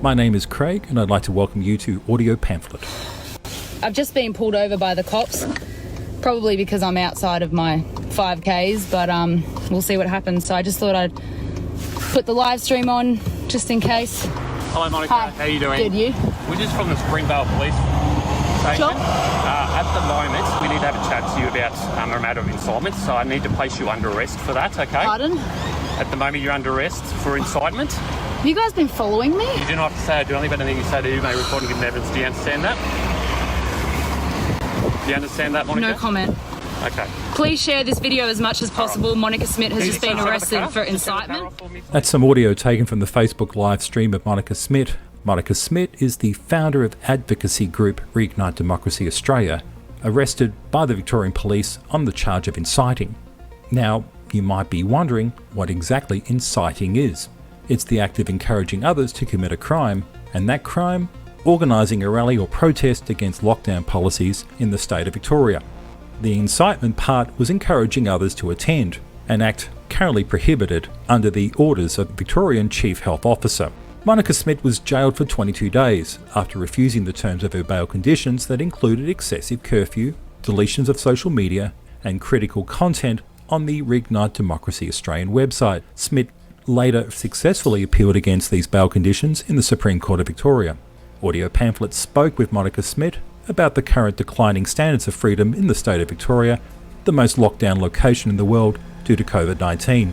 My name is Craig and I'd like to welcome you to Audio Pamphlet. I've just been pulled over by the cops, probably because I'm outside of my 5Ks, but we'll see what happens. So I just thought I'd put the live stream on just in case. Hello Monica, Hi. how are you doing? Good, you? We're just from the Springvale Police Station. Sure. At the moment, we need to have a chat to you about a matter of incitement, so I need to place you under arrest for that, okay? Pardon? At the moment, you're under arrest for incitement. Have you guys been following me? You do not have to say I do anything, but anything you say to you may record and give evidence. Do you understand that? Do you understand that, Monica? No comment. Okay. Please share this video as much as possible. Monica Smit has Can you just been set up a arrested car? for Just set the car incitement. off for me, please? That's some audio taken from the Facebook live stream of Monica Smit. Monica Smit is the founder of advocacy group Reignite Democracy Australia, arrested by the Victorian Police on the charge of inciting. Now, you might be wondering what exactly inciting is. It's the act of encouraging others to commit a crime, and that crime, organising a rally or protest against lockdown policies in the state of Victoria. The incitement part was encouraging others to attend, an act currently prohibited under the orders of the Victorian Chief Health Officer. Monica Smit was jailed for 22 days after refusing the terms of her bail conditions that included excessive curfew, deletions of social media, and critical content on the Reignite Democracy Australian website. Smit later successfully appealed against these bail conditions in the Supreme Court of Victoria. Audio Pamphlet spoke with Monica Smit about the current declining standards of freedom in the state of Victoria, the most locked down location in the world due to COVID-19.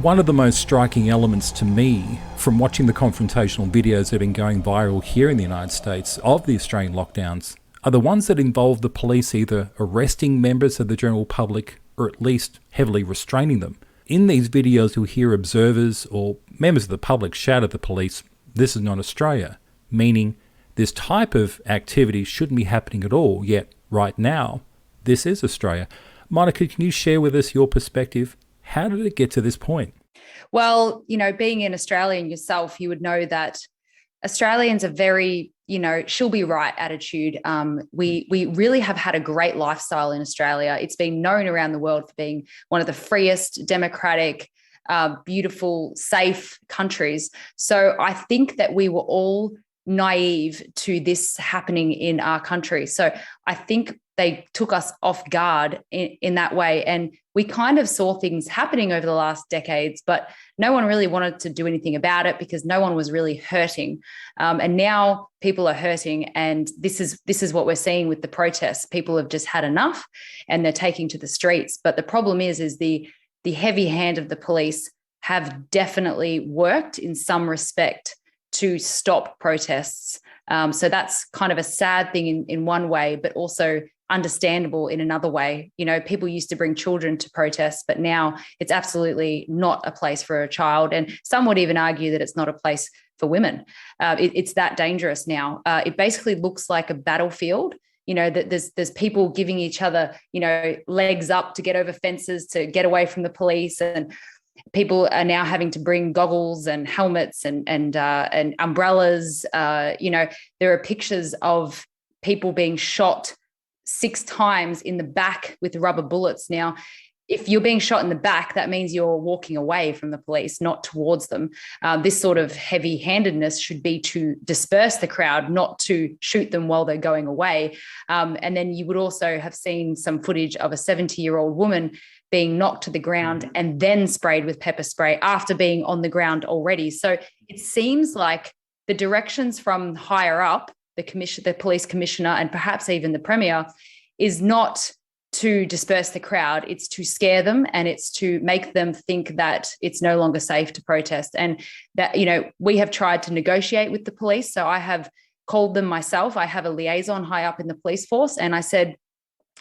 One of the most striking elements to me from watching the confrontational videos that have been going viral here in the United States of the Australian lockdowns are the ones that involve the police either arresting members of the general public or at least heavily restraining them. In these videos, you'll hear observers or members of the public shout at the police, "This is not Australia," meaning this type of activity shouldn't be happening at all, yet right now, this is Australia. Monica, can you share with us your perspective? How did it get to this point? Well, being an Australian yourself, you would know that Australians are very, she'll be right attitude. We really have had a great lifestyle in Australia. It's been known around the world for being one of the freest, democratic, beautiful, safe countries. So I think that we were all naive to this happening in our country. So I think they took us off guard in that way. And we kind of saw things happening over the last decades, but no one really wanted to do anything about it because no one was really hurting. And now people are hurting. And this is what we're seeing with the protests. People have just had enough and they're taking to the streets. But the problem is the heavy hand of the police have definitely worked in some respect to stop protests. So that's kind of a sad thing in one way, but also understandable in another way. People used to bring children to protests, but now it's absolutely not a place for a child. And some would even argue that it's not a place for women. It's that dangerous now. It basically looks like a battlefield. That there's people giving each other, legs up to get over fences, to get away from the police, and people are now having to bring goggles and helmets and umbrellas. There are pictures of people being shot 6 times in the back with rubber bullets. Now, if you're being shot in the back, that means you're walking away from the police, not towards them. This sort of heavy-handedness should be to disperse the crowd, not to shoot them while they're going away. And then you would also have seen some footage of a 70-year-old woman being knocked to the ground and then sprayed with pepper spray after being on the ground already. So it seems like the directions from higher up, the police commissioner, and perhaps even the premier, is not to disperse the crowd. It's to scare them and it's to make them think that it's no longer safe to protest. And that, we have tried to negotiate with the police. So I have called them myself. I have a liaison high up in the police force. And I said,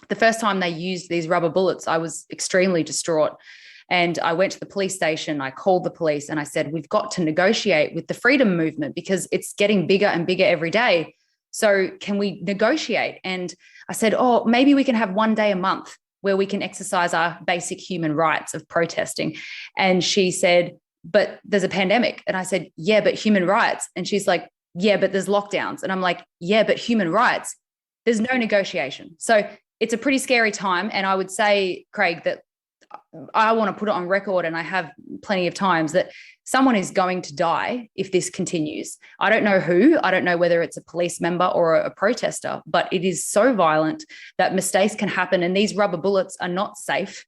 the first time they used these rubber bullets, I was extremely distraught. And I went to the police station, I called the police and I said, we've got to negotiate with the freedom movement because it's getting bigger and bigger every day. So can we negotiate? And I said, maybe we can have one day a month where we can exercise our basic human rights of protesting. And she said, but there's a pandemic. And I said, yeah, but human rights. And she's like, yeah, but there's lockdowns. And I'm like, yeah, but human rights, there's no negotiation. So it's a pretty scary time. And I would say, Craig, that I want to put it on record, and I have plenty of times, that someone is going to die if this continues. I don't know who. I don't know whether it's a police member or a protester, but it is so violent that mistakes can happen, and these rubber bullets are not safe.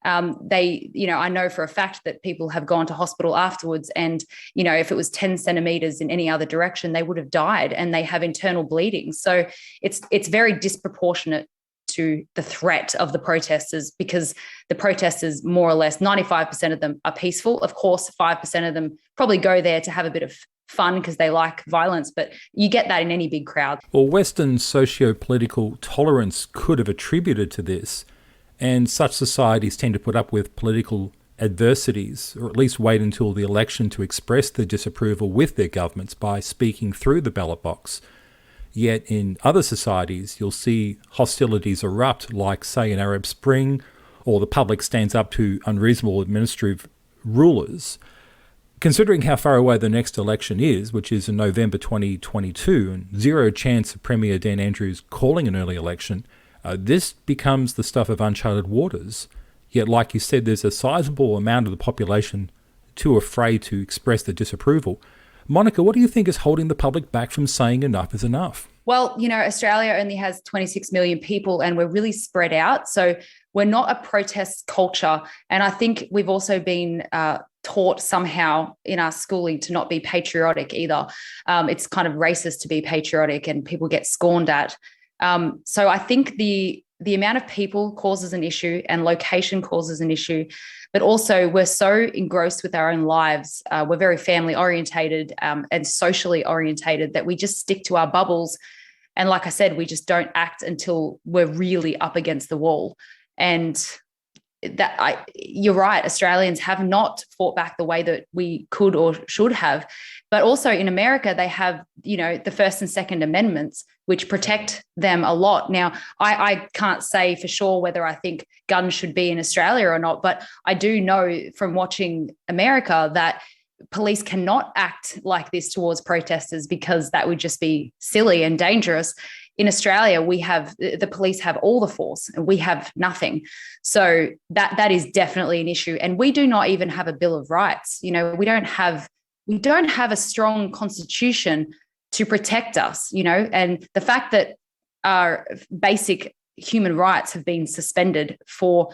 I know for a fact that people have gone to hospital afterwards, and, if it was 10 centimeters in any other direction, they would have died, and they have internal bleeding. So it's very disproportionate to the threat of the protesters, because the protesters, more or less 95% of them, are peaceful. Of course, 5% of them probably go there to have a bit of fun because they like violence, but you get that in any big crowd. Well, Western socio-political tolerance could have attributed to this, and such societies tend to put up with political adversities, or at least wait until the election to express their disapproval with their governments by speaking through the ballot box. Yet in other societies, you'll see hostilities erupt, like, say, an Arab Spring, or the public stands up to unreasonable administrative rulers. Considering how far away the next election is, which is in November 2022, and zero chance of Premier Dan Andrews calling an early election, this becomes the stuff of uncharted waters. Yet, like you said, there's a sizable amount of the population too afraid to express their disapproval. Monica, what do you think is holding the public back from saying enough is enough? Well, Australia only has 26 million people, and we're really spread out. So we're not a protest culture. And I think we've also been taught somehow in our schooling to not be patriotic either. It's kind of racist to be patriotic, and people get scorned at. So I think the amount of people causes an issue, and location causes an issue. But also, we're so engrossed with our own lives. We're very family orientated and socially orientated that we just stick to our bubbles. And like I said, we just don't act until we're really up against the wall. And you're right, Australians have not fought back the way that we could or should have. But also in America, they have, the First and Second Amendments, which protect them a lot. Now, I can't say for sure whether I think guns should be in Australia or not, but I do know from watching America that police cannot act like this towards protesters, because that would just be silly and dangerous. In Australia, the police have all the force, and we have nothing. So that is definitely an issue. And we do not even have a Bill of Rights. We don't have a strong constitution to protect us, and the fact that our basic human rights have been suspended for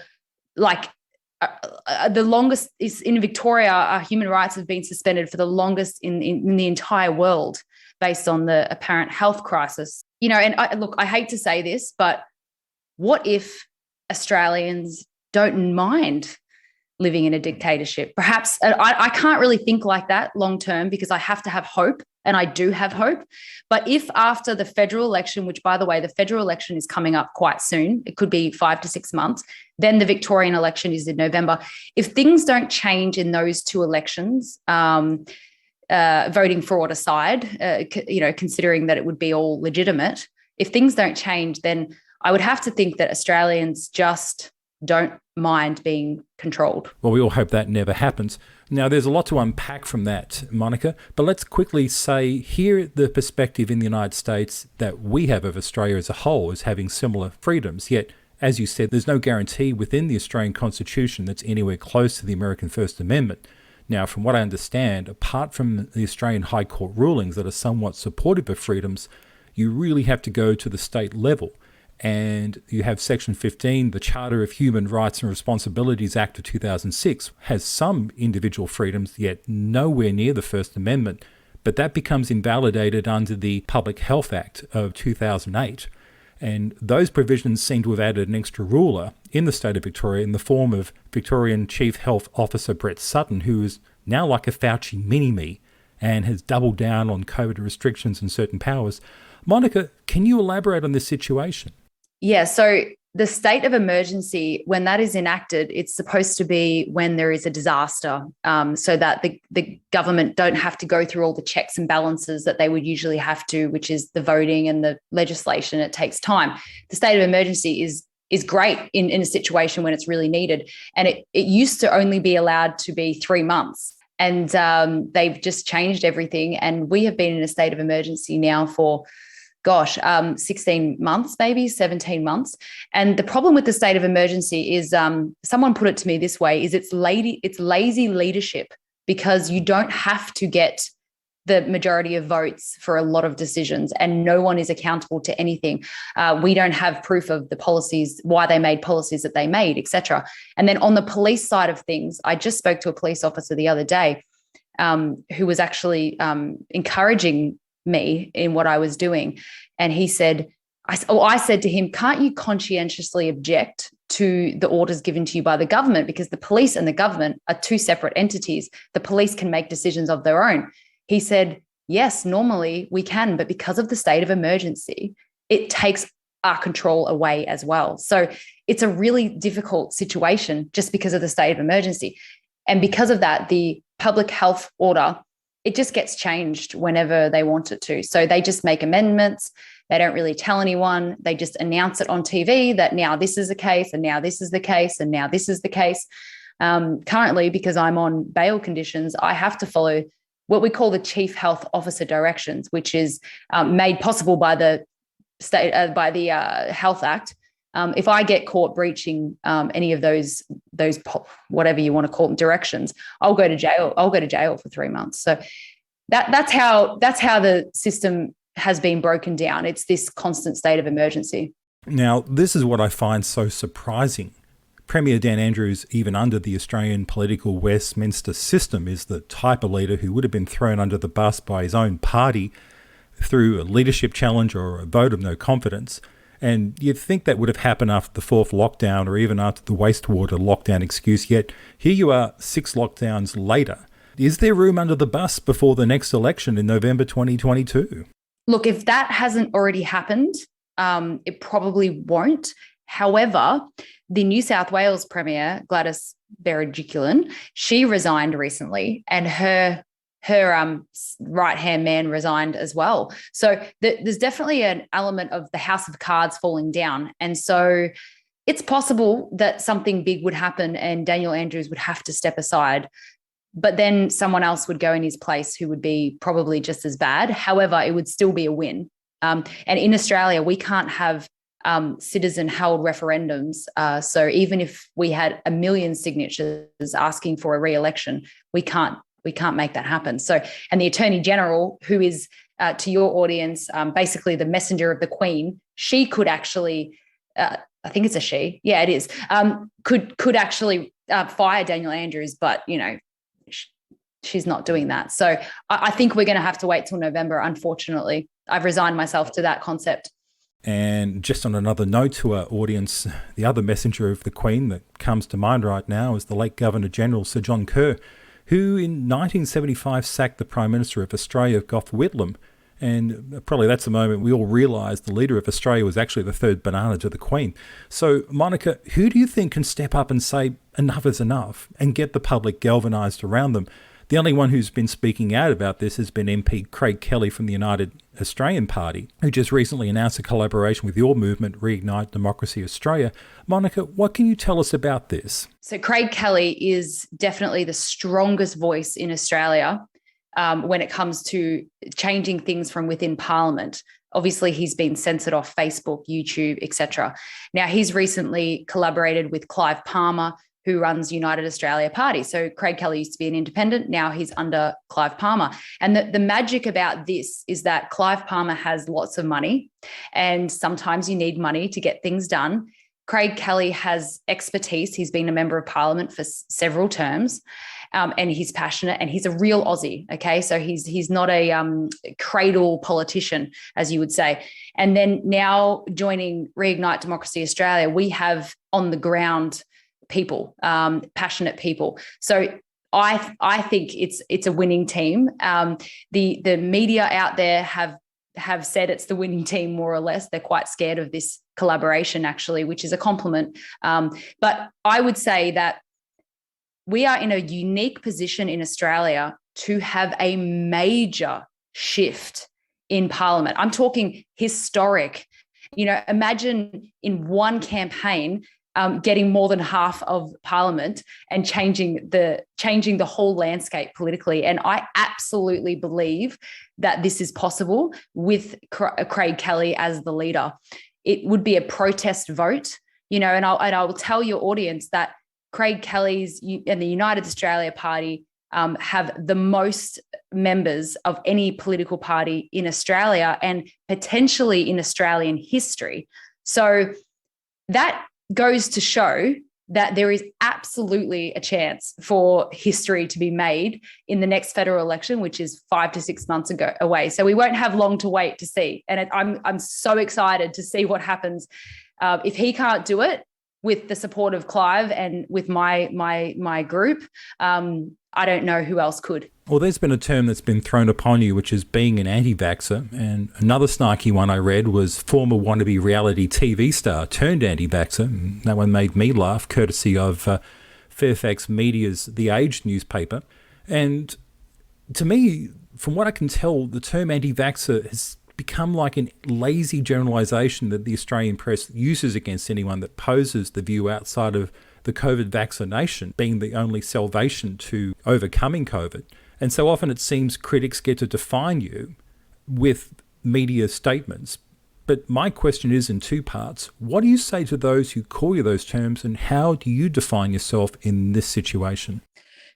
the longest is in Victoria. Our human rights have been suspended for the longest in the entire world, based on the apparent health crisis. And I hate to say this, but what if Australians don't mind living in a dictatorship? Perhaps I can't really think like that long term, because I have to have hope, and I do have hope. But if after the federal election, which, by the way, the federal election is coming up quite soon, it could be 5 to 6 months, then the Victorian election is in November. If things don't change in those two elections, voting fraud aside, considering that it would be all legitimate, if things don't change, then I would have to think that Australians just don't mind being controlled. Well, we all hope that never happens. Now, there's a lot to unpack from that, Monica, but let's quickly say here the perspective in the United States that we have of Australia as a whole as having similar freedoms. Yet, as you said, there's no guarantee within the Australian Constitution that's anywhere close to the American First Amendment. Now, from what I understand, apart from the Australian High Court rulings that are somewhat supportive of freedoms, you really have to go to the state level. And you have Section 15, the Charter of Human Rights and Responsibilities Act of 2006, has some individual freedoms, yet nowhere near the First Amendment. But that becomes invalidated under the Public Health Act of 2008. And those provisions seem to have added an extra ruler in the state of Victoria in the form of Victorian Chief Health Officer Brett Sutton, who is now like a Fauci mini-me and has doubled down on COVID restrictions and certain powers. Monica, can you elaborate on this situation? Yeah, so the state of emergency, when that is enacted, it's supposed to be when there is a disaster, so that the government don't have to go through all the checks and balances that they would usually have to, which is the voting and the legislation. It takes time. The state of emergency is great in a situation when it's really needed. And it used to only be allowed to be 3 months. And they've just changed everything. And we have been in a state of emergency now for 16 months, maybe 17 months. And the problem with the state of emergency is, someone put it to me this way, is it's lazy leadership, because you don't have to get the majority of votes for a lot of decisions, and no one is accountable to anything. We don't have proof of the policies, why they made policies that they made, etc. And then on the police side of things, I just spoke to a police officer the other day who was actually encouraging me in what I was doing. And he said, I said to him, can't you conscientiously object to the orders given to you by the government? Because the police and the government are two separate entities. The police can make decisions of their own. He said, yes, normally we can, but because of the state of emergency, it takes our control away as well. So it's a really difficult situation just because of the state of emergency. And because of that, the public health order, it just gets changed whenever they want it to. So they just make amendments. They don't really tell anyone. They just announce it on TV that now this is the case, and now this is the case, and now this is the case. Currently, because I'm on bail conditions, I have to follow what we call the Chief Health Officer directions, which is made possible by the Health Act. If I get caught breaching any of those whatever you want to call them directions, I'll go to jail. I'll go to jail for 3 months. So that's how the system has been broken down. It's this constant state of emergency. Now, this is what I find so surprising. Premier Dan Andrews, even under the Australian political Westminster system, is the type of leader who would have been thrown under the bus by his own party through a leadership challenge or a vote of no confidence. And you'd think that would have happened after the fourth lockdown or even after the wastewater lockdown excuse. Yet here you are 6 lockdowns later. Is there room under the bus before the next election in November 2022? Look, if that hasn't already happened, it probably won't. However, the New South Wales Premier, Gladys Berejiklian, she resigned recently, and her right-hand man resigned as well. So there's definitely an element of the house of cards falling down. And so it's possible that something big would happen and Daniel Andrews would have to step aside, but then someone else would go in his place who would be probably just as bad. However, it would still be a win. And in Australia, we can't have citizen-held referendums. So even if we had 1 million signatures asking for a re-election, we can't make that happen. So, and the Attorney General, who is, to your audience, basically the messenger of the Queen, she could actually, I think it's a she, yeah, it is, could actually fire Daniel Andrews, but, you know, she's not doing that. So I think we're going to have to wait till November, unfortunately. I've resigned myself to that concept. And just on another note to our audience, the other messenger of the Queen that comes to mind right now is the late Governor-General Sir John Kerr, who in 1975 sacked the Prime Minister of Australia, Gough Whitlam. And probably that's the moment we all realised the leader of Australia was actually the third banana to the Queen. So, Monica, who do you think can step up and say enough is enough and get the public galvanised around them? The only one who's been speaking out about this has been MP Craig Kelly from the United Australian Party, who just recently announced a collaboration with your movement, Reignite Democracy Australia. Monica, what can you tell us about this? So Craig Kelly is definitely the strongest voice in Australia when it comes to changing things from within Parliament. Obviously, he's been censored off Facebook, YouTube, etc. Now, he's recently collaborated with Clive Palmer, who runs United Australia Party. So Craig Kelly used to be an independent. Now he's under Clive Palmer. And the magic about this is that Clive Palmer has lots of money, and sometimes you need money to get things done. Craig Kelly has expertise. He's been a member of Parliament for several terms, and he's passionate, and he's a real Aussie, okay? So he's not a cradle politician, as you would say. And then now joining Reignite Democracy Australia, we have on the ground people, passionate people. So I think it's a winning team. The media out there have said it's the winning team, more or less. They're quite scared of this collaboration, actually, which is a compliment. But I would say that we are in a unique position in Australia to have a major shift in Parliament. I'm talking historic. You know, imagine in one campaign getting more than half of Parliament and changing the whole landscape politically. And I absolutely believe that this is possible with Craig Kelly as the leader. It would be a protest vote, and I will tell your audience that Craig Kelly's and the United Australia Party have the most members of any political party in Australia and potentially in Australian history. So that goes to show that there is absolutely a chance for history to be made in the next federal election, which is 5 to 6 months away. So we won't have long to wait to see. And I'm so excited to see what happens. If he can't do it with the support of Clive and with my group, I don't know who else could. Well, there's been a term that's been thrown upon you, which is being an anti-vaxxer. And another snarky one I read was former wannabe reality TV star turned anti-vaxxer. And that one made me laugh, courtesy of Fairfax Media's The Age newspaper. And to me, from what I can tell, the term anti-vaxxer has become like a lazy generalisation that the Australian press uses against anyone that poses the view outside of the COVID vaccination being the only salvation to overcoming COVID. And so often it seems critics get to define you with media statements. But my question is in two parts. What do you say to those who call you those terms, and how do you define yourself in this situation?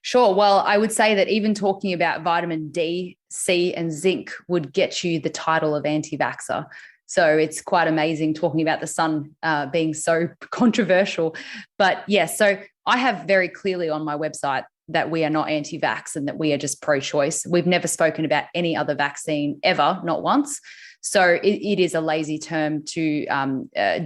Sure. Well, I would say that even talking about vitamin D, C, and zinc would get you the title of anti-vaxxer. So it's quite amazing talking about the sun being so controversial. But yes, so I have very clearly on my website that we are not anti-vax and that we are just pro-choice. We've never spoken about any other vaccine ever, not once. So it is a lazy term to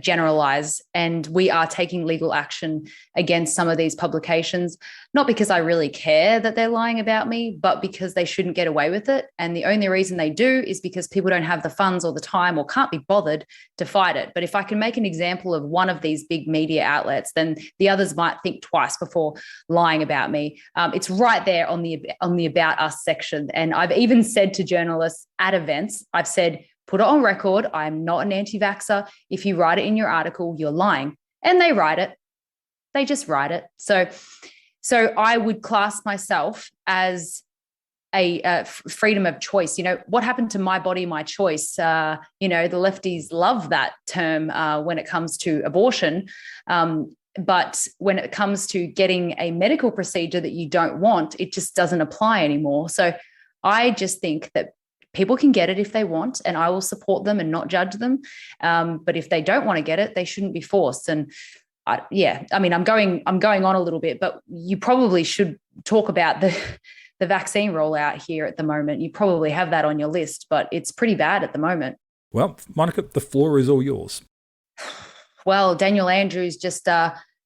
generalize, and we are taking legal action against some of these publications, not because I really care that they're lying about me, but because they shouldn't get away with it. And the only reason they do is because people don't have the funds or the time or can't be bothered to fight it. But if I can make an example of one of these big media outlets, then the others might think twice before lying about me. It's right there on the About Us section. And I've even said to journalists at events, I've said, put it on record, I'm not an anti-vaxxer. If you write it in your article, you're lying. And they write it. They just write it. So I would class myself as a freedom of choice. What happened to my body, my choice? The lefties love that term when it comes to abortion. But when it comes to getting a medical procedure that you don't want, it just doesn't apply anymore. So I just think that people can get it if they want, and I will support them and not judge them. But if they don't want to get it, they shouldn't be forced. And I'm going on a little bit, but you probably should talk about the vaccine rollout here at the moment. You probably have that on your list, but it's pretty bad at the moment. Well, Monica, the floor is all yours. Well, Daniel Andrews just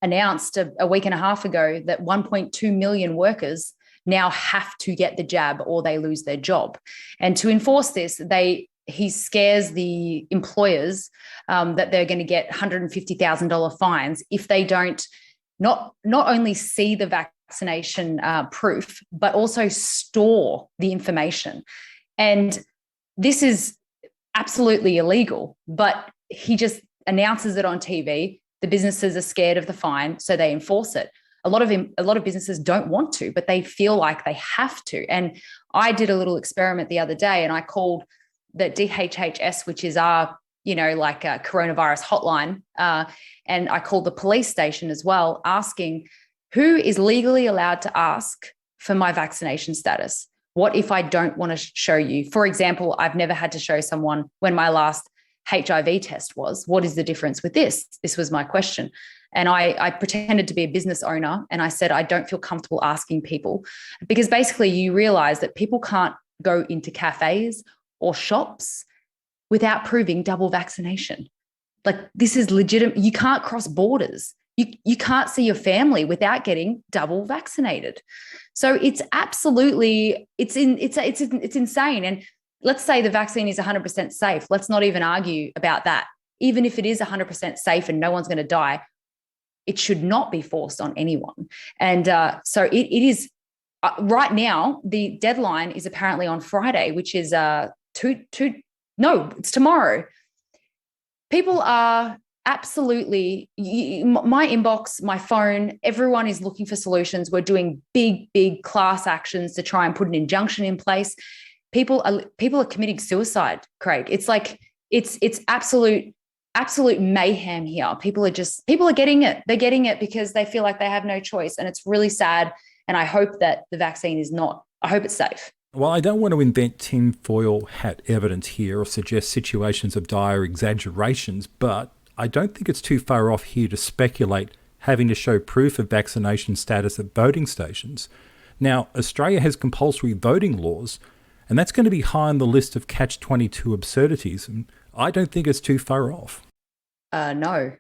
announced a week and a half ago that 1.2 million workers now have to get the jab or they lose their job. And to enforce this, he scares the employers that they're going to get $150,000 fines if they don't not only see the vaccination proof, but also store the information. And this is absolutely illegal, but he just announces it on TV. The businesses are scared of the fine, so they enforce it. A lot of businesses don't want to, but they feel like they have to. And I did a little experiment the other day, and I called the DHHS, which is our, a coronavirus hotline. And I called the police station as well, asking who is legally allowed to ask for my vaccination status? What if I don't want to show you? For example, I've never had to show someone when my last HIV test was. What is the difference with this? This was my question. And I pretended to be a business owner, and I said, I don't feel comfortable asking people, because basically you realize that people can't go into cafes or shops without proving double vaccination. Like, this is legitimate. You can't cross borders. You can't see your family without getting double vaccinated. So it's absolutely, it's insane. And let's say the vaccine is 100% safe. Let's not even argue about that. Even if it is 100% safe and no one's going to die, it should not be forced on anyone. And so it is right now, the deadline is apparently on Friday, which is it's tomorrow. People are absolutely. My inbox, my phone, everyone is looking for solutions. We're doing big class actions to try and put an injunction in place. People are committing suicide, Craig. It's like it's absolute mayhem here. People are getting it. They're getting it because they feel like they have no choice, and it's really sad. And I hope that the vaccine is not. I hope it's safe. Well, I don't want to invent tinfoil hat evidence here or suggest situations of dire exaggerations, but I don't think it's too far off here to speculate having to show proof of vaccination status at voting stations. Now, Australia has compulsory voting laws, and that's going to be high on the list of catch-22 absurdities, and I don't think it's too far off. No,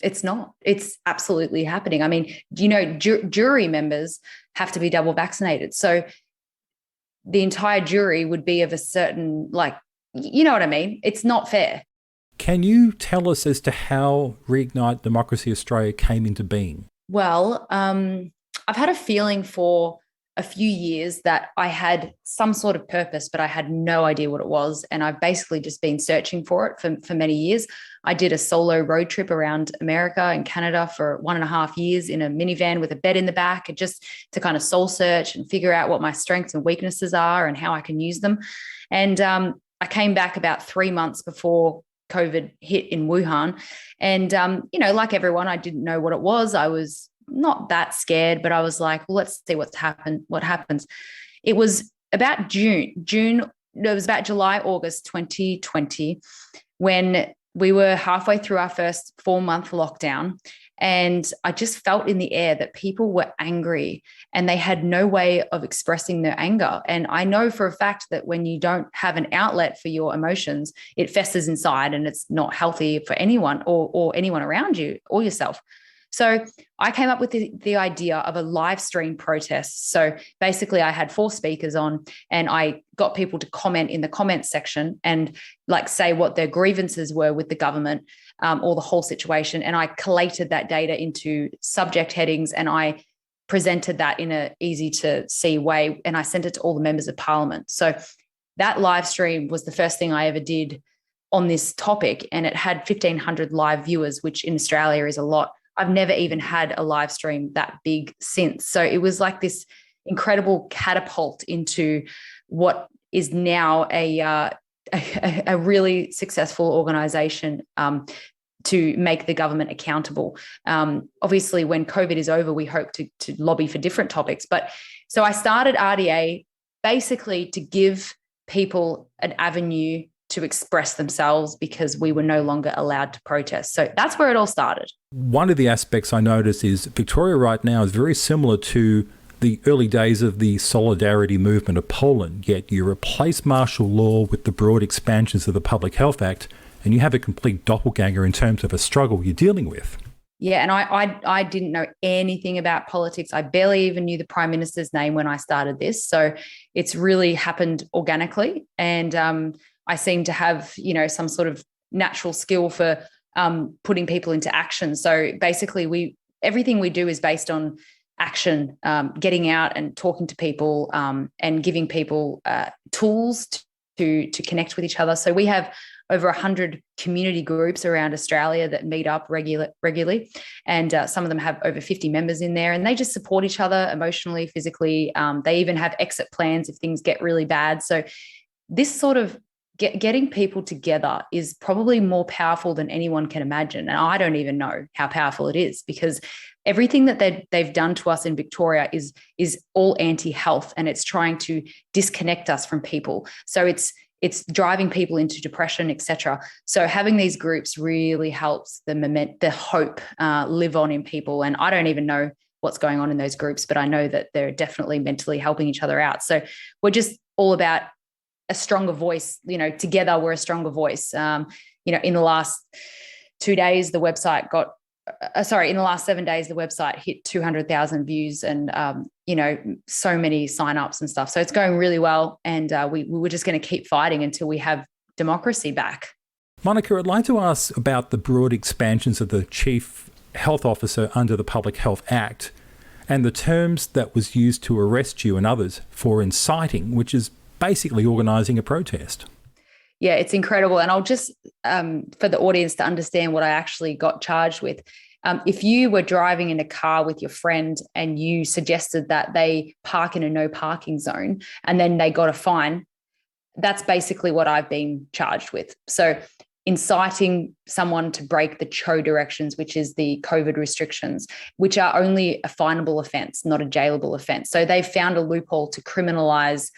it's not. It's absolutely happening. I mean, jury members have to be double vaccinated. So the entire jury would be of a certain, you know what I mean? It's not fair. Can you tell us as to how Reignite Democracy Australia came into being? Well, I've had a feeling for a few years that I had some sort of purpose, but I had no idea what it was. And I've basically just been searching for it for many years. I did a solo road trip around America and Canada for 1.5 years in a minivan with a bed in the back, and just to kind of soul search and figure out what my strengths and weaknesses are and how I can use them. And I came back about 3 months before COVID hit in Wuhan. And, like everyone, I didn't know what it was. I was not that scared, but I was like, well, let's see what happens. It was about it was about July, August 2020, when we were halfway through our first 4-month lockdown. And I just felt in the air that people were angry and they had no way of expressing their anger. And I know for a fact that when you don't have an outlet for your emotions, it festers inside, and it's not healthy for anyone or anyone around you or yourself. So I came up with the idea of a live stream protest. So basically I had 4 speakers on, and I got people to comment in the comments section and say what their grievances were with the government or the whole situation. And I collated that data into subject headings, and I presented that in an easy to see way. And I sent it to all the members of parliament. So that live stream was the first thing I ever did on this topic. And it had 1,500 live viewers, which in Australia is a lot. I've never even had a live stream that big since. So it was like this incredible catapult into what is now a really successful organisation to make the government accountable. Obviously, when COVID is over, we hope to lobby for different topics. But so I started RDA basically to give people an avenue to express themselves because we were no longer allowed to protest. So that's where it all started. One of the aspects I noticed is Victoria right now is very similar to the early days of the solidarity movement of Poland, yet you replace martial law with the broad expansions of the Public Health Act, and you have a complete doppelganger in terms of a struggle you're dealing with. Yeah, and I didn't know anything about politics. I barely even knew the Prime Minister's name when I started this. So it's really happened organically. And I seem to have, some sort of natural skill for putting people into action. So basically everything we do is based on action, getting out and talking to people and giving people tools to connect with each other. So we have over 100 community groups around Australia that meet up regularly. And some of them have over 50 members in there, and they just support each other emotionally, physically. They even have exit plans if things get really bad. So this sort of getting people together is probably more powerful than anyone can imagine. And I don't even know how powerful it is, because everything that they've done to us in Victoria is all anti-health, and it's trying to disconnect us from people. So it's driving people into depression, etc. So having these groups really helps the hope live on in people. And I don't even know what's going on in those groups, but I know that they're definitely mentally helping each other out. So we're just all about a stronger voice. Together we're a stronger voice. In the last 2 days, the website got in the last 7 days, the website hit 200,000 views and, so many signups and stuff. So it's going really well. And we were just going to keep fighting until we have democracy back. Monica, I'd like to ask about the broad expansions of the Chief Health Officer under the Public Health Act and the terms that was used to arrest you and others for inciting, which is basically organising a protest. Yeah, it's incredible. And I'll just, for the audience to understand what I actually got charged with, if you were driving in a car with your friend and you suggested that they park in a no parking zone and then they got a fine, that's basically what I've been charged with. So inciting someone to break the CHO directions, which is the COVID restrictions, which are only a finable offence, not a jailable offence. So they've found a loophole to criminalise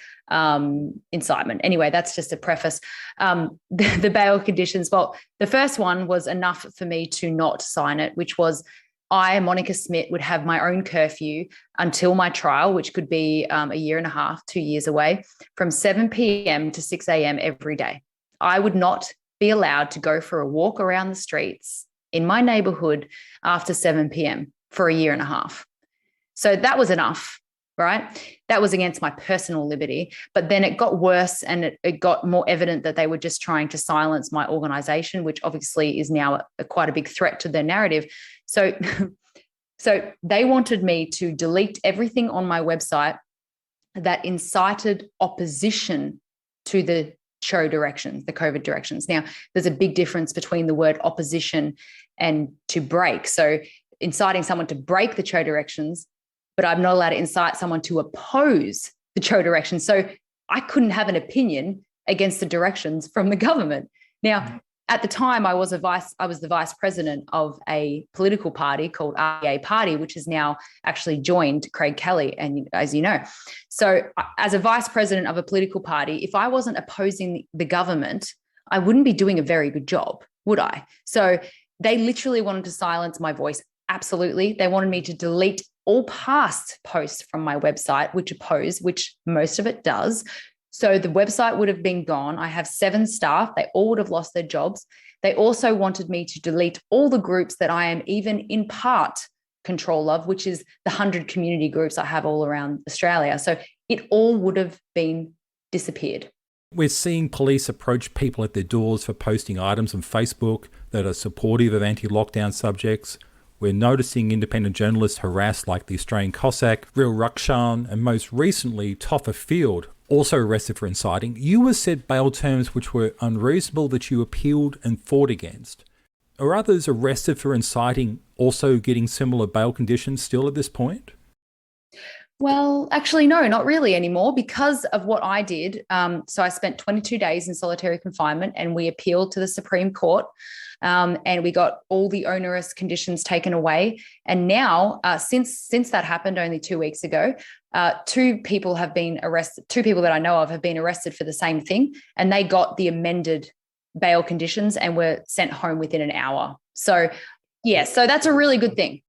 incitement. Anyway, that's just a preface. The bail conditions, well, the first one was enough for me to not sign it, which was I, Monica Smit, would have my own curfew until my trial, which could be a year and a half, 2 years away, from 7 p.m. to 6 a.m. every day. I would not be allowed to go for a walk around the streets in my neighborhood after 7 p.m. for a year and a half. So that was enough, right? That was against my personal liberty. But then it got worse, and it got more evident that they were just trying to silence my organization, which obviously is now quite a big threat to their narrative. So they wanted me to delete everything on my website that incited opposition to the CHO directions, the COVID directions. Now, there's a big difference between the word opposition and to break. So inciting someone to break the CHO directions, but I'm not allowed to incite someone to oppose the CHO directions. So I couldn't have an opinion against the directions from the government. Now, at the time, I was the vice president of a political party called REA Party, which has now actually joined Craig Kelly, and as you know. So as a vice president of a political party, if I wasn't opposing the government, I wouldn't be doing a very good job, would I? So they literally wanted to silence my voice. Absolutely. They wanted me to delete all past posts from my website, which oppose, which most of it does. So the website would have been gone. I have 7 staff. They all would have lost their jobs. They also wanted me to delete all the groups that I am even in part control of, which is the 100 community groups I have all around Australia. So it all would have been disappeared. We're seeing police approach people at their doors for posting items on Facebook that are supportive of anti-lockdown subjects. We're noticing independent journalists harassed, like the Australian Cossack, Real Rukshan, and most recently Toffa Field, also arrested for inciting. You were set bail terms which were unreasonable that you appealed and fought against. Are others arrested for inciting also getting similar bail conditions still at this point? Well, actually, no, not really anymore because of what I did. So I spent 22 days in solitary confinement and we appealed to the Supreme Court and we got all the onerous conditions taken away. And now, since that happened only 2 weeks ago, 2 people have been arrested. 2 people that I know of have been arrested for the same thing, and they got the amended bail conditions and were sent home within an hour. So, yeah, so that's a really good thing.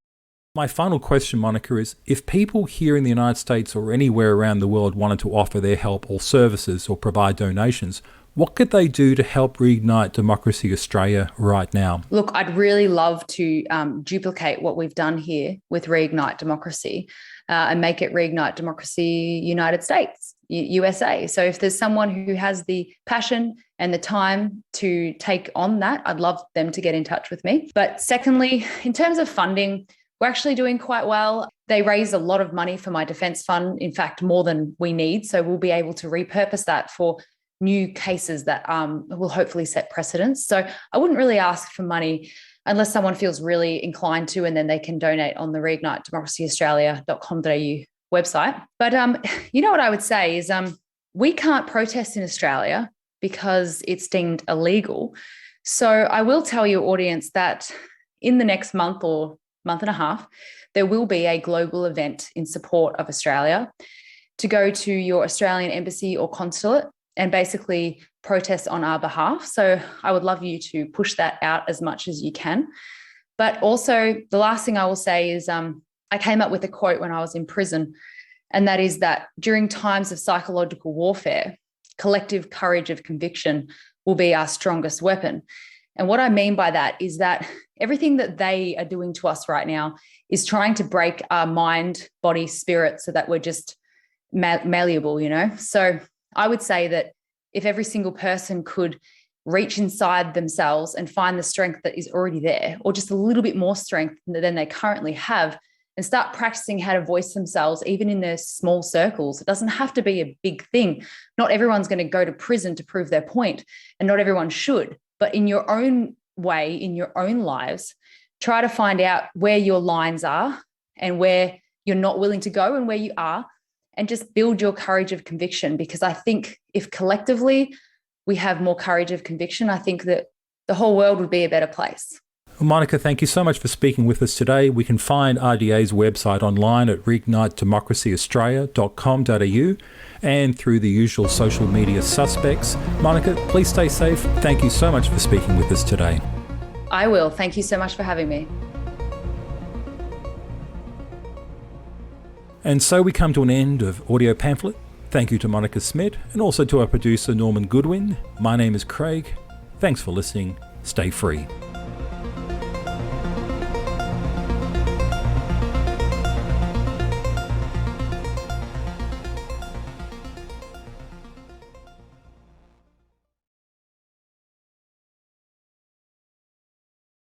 My final question, Monica, is if people here in the United States or anywhere around the world wanted to offer their help or services or provide donations, what could they do to help Reignite Democracy Australia right now? Look, I'd really love to duplicate what we've done here with Reignite Democracy and make it Reignite Democracy United States, USA. So if there's someone who has the passion and the time to take on that, I'd love them to get in touch with me. But secondly, in terms of funding, we're actually doing quite well. They raised a lot of money for my defence fund, in fact, more than we need. So we'll be able to repurpose that for new cases that will hopefully set precedents. So I wouldn't really ask for money unless someone feels really inclined to, and then they can donate on the reignitedemocracyaustralia.com.au website. But you know what I would say is we can't protest in Australia because it's deemed illegal. So I will tell your audience that in the next month or month and a half, there will be a global event in support of Australia to go to your Australian embassy or consulate and basically protest on our behalf. So I would love you to push that out as much as you can. But also the last thing I will say is I came up with a quote when I was in prison, and that is that during times of psychological warfare, collective courage of conviction will be our strongest weapon. And what I mean by that is that everything that they are doing to us right now is trying to break our mind, body, spirit so that we're just malleable, you know? So I would say that if every single person could reach inside themselves and find the strength that is already there, or just a little bit more strength than they currently have, and start practicing how to voice themselves, even in their small circles. It doesn't have to be a big thing. Not everyone's going to go to prison to prove their point, and not everyone should. But in your own way, in your own lives, try to find out where your lines are and where you're not willing to go and where you are, and just build your courage of conviction. Because I think if collectively we have more courage of conviction, I think that the whole world would be a better place. Well, Monica, thank you so much for speaking with us today. We can find RDA's website online at reignitedemocracyaustralia.com.au and through the usual social media suspects. Monica, please stay safe. Thank you so much for speaking with us today. I will. Thank you so much for having me. And so we come to an end of Audio Pamphlet. Thank you to Monica Smit and also to our producer Norman Goodwin. My name is Craig. Thanks for listening. Stay free.